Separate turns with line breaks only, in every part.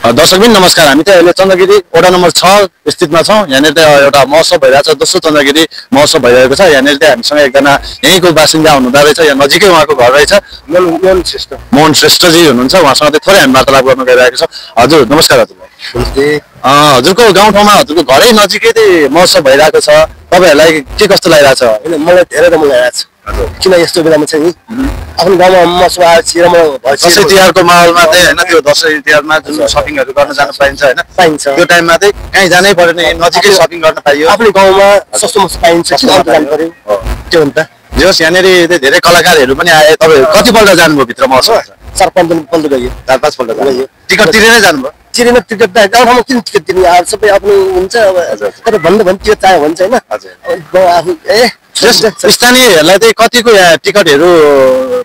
दर्शकबिन नमस्कार। हामी अहिले चन्द्रगिरी वडा नम्बर 6 स्थितमा छौँ। यहाँनिर एउटा महोत्सव भइरहेको छ, दोस्रो चन्द्रगिरी महोत्सव भइरहेको छ। यहाँनिर हामीसँग एकजना यहीँको बासिन्दा हुनुहुँदो रहेछ, यहाँ नजिकै उहाँको घर रहेछ। मोहन श्रेष्ठजी हुनुहुन्छ, उहाँसँग थोरै हामी वार्तालाप गर्न गइरहेको छ। हजुर नमस्कार। हजुरको गाउँठाउँमा हजुरको घरै नजिकै महोत्सव भइरहेको छ, तपाईँहरूलाई के कस्तो लागिरहेको छ?
मलाई धेरै राम्रो लागिरहेको छ। किन यस्तो बेलामा चाहिँ आफ्नो गाउँमा महोत्सव आएपछि रमाइलो भएछ।
दसैँ तिहारको माहौलमा चाहिँ होइन, त्यो दसैँ तिहारमा जुन सपिङहरू गर्न जान पाइन्छ होइन,
पाइन्छ।
त्यो टाइममा चाहिँ कहीँ जानै परेन, नजिकै सपिङ गर्न पाइयो।
आफ्नो गाउँमा सस्तो मस्तो पाइन्छ, किन अन्त जानु पर्यो त्यो हो नि त।
जस यहाँनिर धेरै कलाकारहरू पनि आए। तपाईँ कतिपल्ट जानुभयो भित्र महोत्सव?
4-5 पल्ट गयो,
4-5 पल्ट गयो। टिकट तिरेरै जानुभयो?
चिरेन टिकट त गाउँठाउँमा किन टिकट दिने, अब सबै आफ्नो हुन्छ। अब तर भन्दा भन् त्यो चाह्यो भन्छ होइन। आफू
स्थानीयहरूलाई चाहिँ कतिको यहाँ टिकटहरू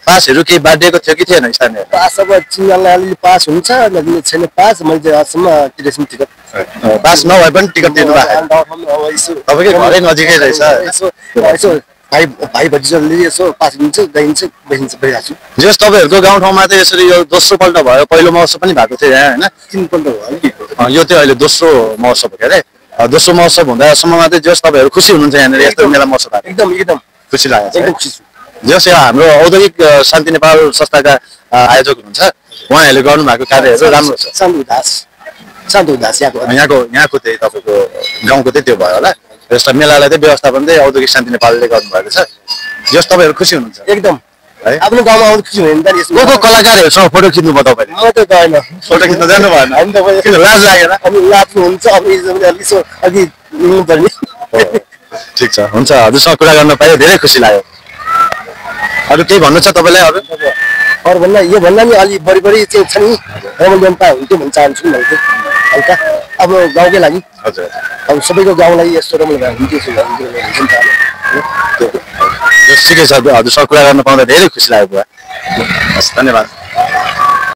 पासहरू केही बाँडिएको थियो कि थिएन? स्थानीय
पास अब चिन्नलाई अलिअलि पास हुन्छ, नदिने छैन पास। मैले आजसम्म तिरेछु टिकट।
पास नभए पनि टिकट दिनु भएको? तपाईँकै घरै नजिकै रहेछ।
यसो भाइ भतिजाले यसो पास दिन्छ, गइन्छ, बसिन्छ, भइरहेको छु।
जस तपाईँहरूको गाउँठाउँमा चाहिँ यसरी यो दोस्रो पल्ट भयो, पहिलो महोत्सव पनि भएको थियो यहाँ होइन?
3 पल्ट भयो।
यो चाहिँ अहिले दोस्रो महोत्सव हो के अरे? दोस्रो महोत्सव हुँदासम्ममा चाहिँ जस तपाईँहरू खुसी हुनुहुन्छ यहाँनिर यस्तो मेला महोत्सव?
एकदम
खुसी लाग्छ।
एकदम खुसी छु।
जस यहाँ हाम्रो औद्योगिक शान्ति नेपाल संस्थाका आयोजक हुनुहुन्छ, उहाँहरूले गर्नुभएको कार्यहरू राम्रो छ।
शान्तु दास
यहाँको चाहिँ तपाईँको गाउँको चाहिँ त्यो भयो होला। यस्तो मेलालाई चाहिँ व्यवस्थापन चाहिँ औद्योगिक शान्ति नेपालले गर्नुभएको छ। जस तपाईँहरू खुसी हुनुहुन्छ
एकदम
है?
आफ्नो गाउँमा आउनु खुसी हुने नि त।
को कलाकारहरूसँग फोटो खिच्नु भयो तपाईँले?
म त गएन,
फोटो खिच्न जानु भएन?
हामी त
किन लाज लागेन?
अनि लाग्नु हुन्छ, अब यसो अघि लिनुपर्ने।
ठिक छ, हुन्छ। हजुरसँग कुरा गर्न पाए धेरै खुसी लाग्यो। अरू केही भन्नु छ तपाईँलाई?
अरू भन्दा यो भन्दा नि अलि बढी चाहिँ छ नि, रमाइलो पाए हुन्थ्यो भन्न चाहन्छु नि मैले हल्का। अब गाउँकै लागि
हजुर,
अब सबैको गाउँलाई यस्तो रमाइलो भए हुन्थ्यो।
ठिकै छ, हजुरसँग कुरा गर्न पाउँदा धेरै खुसी लाग्यो बुवा। हस्, धन्यवाद।